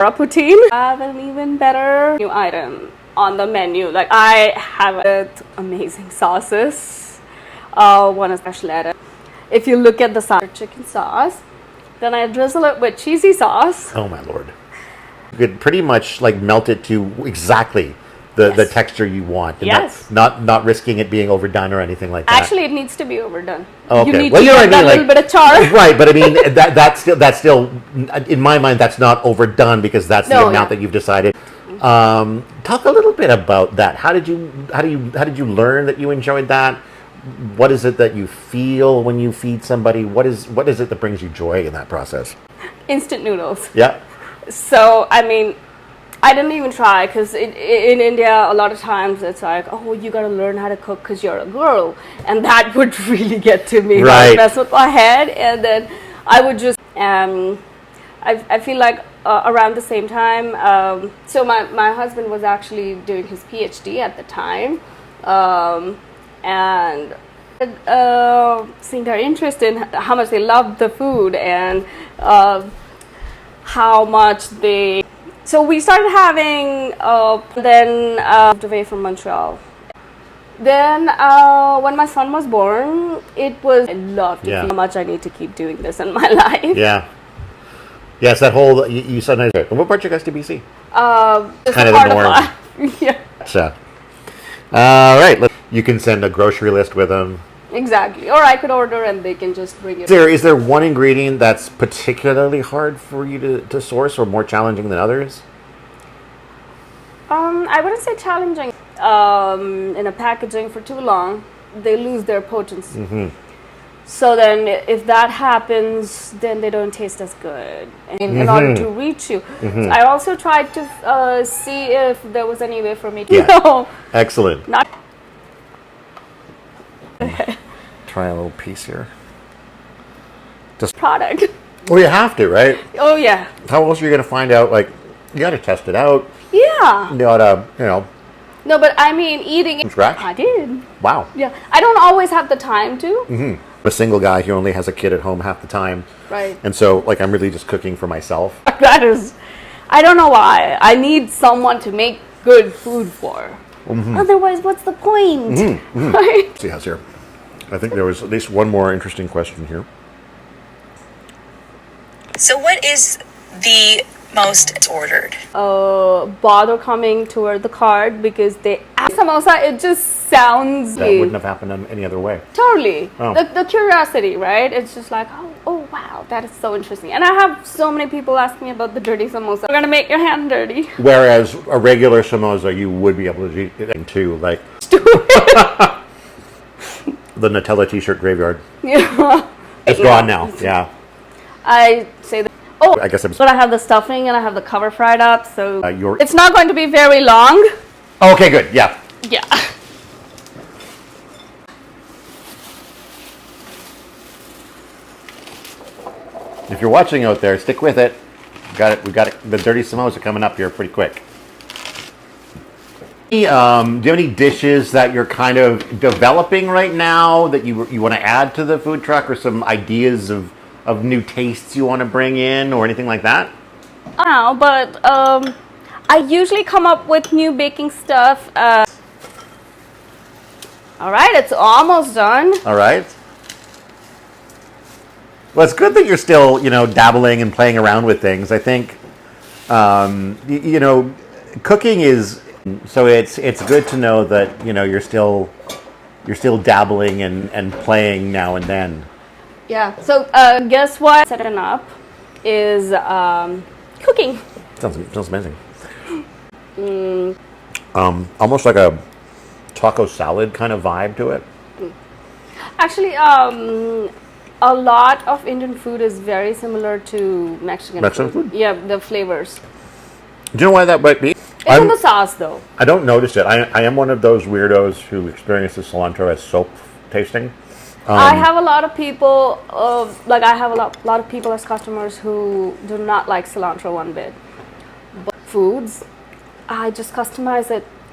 A poutine. I have an even better new item on the menu. Like I have amazing sauces. One especially added. If you look at the chicken sauce, then I drizzle it with cheesy sauce. Oh my lord! You could pretty much like melt it to exactly the texture you want. And Yes. Not risking it being overdone or anything like that. Actually, it needs to be overdone. Okay. You need Well, to you know get what I that mean, little bit of char. Right, but I mean that's still in my mind that's not overdone because that's the amount that you've decided. Talk a little bit about that. How did you learn that you enjoyed that? What is it that you feel when you feed somebody? What is it that brings you joy in that process? Instant noodles. Yeah. So, I mean, I didn't even try because in India, a lot of times it's like, oh, you got to learn how to cook because you're a girl. And that would really get to me. Right. Mess with my head. And then I would just, I feel like around the same time, so my husband was actually doing his PhD at the time. And seeing their interest in how much they loved the food and how much they. So we started having. Then moved away from Montreal. Then when my son was born, it was I loved to see how much I need to keep doing this in my life. Yeah. Yes, that whole you said nice. What brought you guys to BC? Just kind of the norm. Yeah. So, all right. You can send a grocery list with them. Exactly. Or I could order and they can just bring it. Is there one ingredient that's particularly hard for you to source or more challenging than others? I wouldn't say challenging. In a packaging for too long, they lose their potency. Mm-hmm. So then if that happens, then they don't taste as good in order to reach you. Mm-hmm. So I also tried to see if there was any way for me to know. Excellent. Not try a little piece here. Just product. Well, you have to, right? Oh, yeah. How else are you going to find out? Like, you got to test it out. Yeah. You got to, No, but I mean, eating it. From scratch? I did. Wow. Yeah. I don't always have the time to. Mm-hmm. A single guy who only has a kid at home half the time. Right. And so, like, I'm really just cooking for myself. That is, I don't know why. I need someone to make good food for. Mm-hmm. Otherwise, what's the point? Mm-hmm. Mm-hmm. Right? Let's see how's here. I think there was at least one more interesting question here. So what is the most ordered? Bother coming toward the cart because they ask samosa, it just sounds... That wouldn't have happened any other way. Totally. Oh. The curiosity, right? It's just like, oh, wow, that is so interesting. And I have so many people ask me about the dirty samosa. We're going to make your hand dirty. Whereas a regular samosa, you would be able to do it too, like... The Nutella t-shirt graveyard. Yeah. It's gone now, yeah. I say that. Oh, I guess but I have the stuffing and I have the cover fried up, so it's not going to be very long. Okay, good. Yeah. Yeah. If you're watching out there, stick with it. Got it. We got it. The dirty samosa coming up here pretty quick. Do you have any dishes that you're kind of developing right now that you want to add to the food truck, or some ideas of new tastes you want to bring in, or anything like that? I don't know, but I usually come up with new baking stuff. All right, it's almost done. All right. Well, it's good that you're still, dabbling and playing around with things. I think, cooking is. So it's good to know that you're still dabbling and playing now and then. Yeah. So guess what? Setting up is cooking. Sounds amazing. Almost like a taco salad kind of vibe to it. Actually, a lot of Indian food is very similar to Mexican food. Yeah, the flavors. Do you know why that might be? It's in the sauce, though. I don't notice it. I am one of those weirdos who experiences cilantro as soap tasting. I have a lot of people, I have a lot of people as customers who do not like cilantro one bit. But foods, I just customize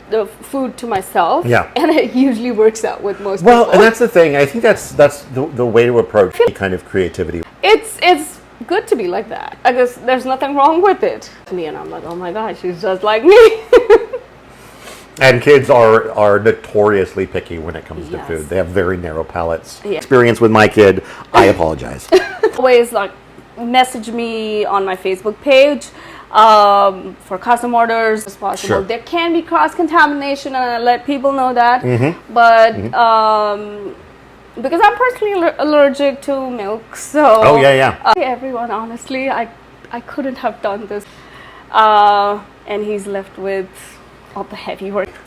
the food to myself. Yeah. And it usually works out with most people. Well, and that's the thing. I think that's the way to approach any kind of creativity. It's good to be like that. I guess there's nothing wrong with it. And I'm like, oh my gosh, she's just like me. And kids are notoriously picky when it comes to Yes. food. They have very narrow palates. Yeah. Experience with my kid, I apologize. Always like message me on my Facebook page for custom orders as possible. Sure. There can be cross-contamination, and I let people know that. Mm-hmm. But because I'm personally allergic to milk, so Oh, yeah. everyone, honestly, I couldn't have done this. And he's left with all the heavy work.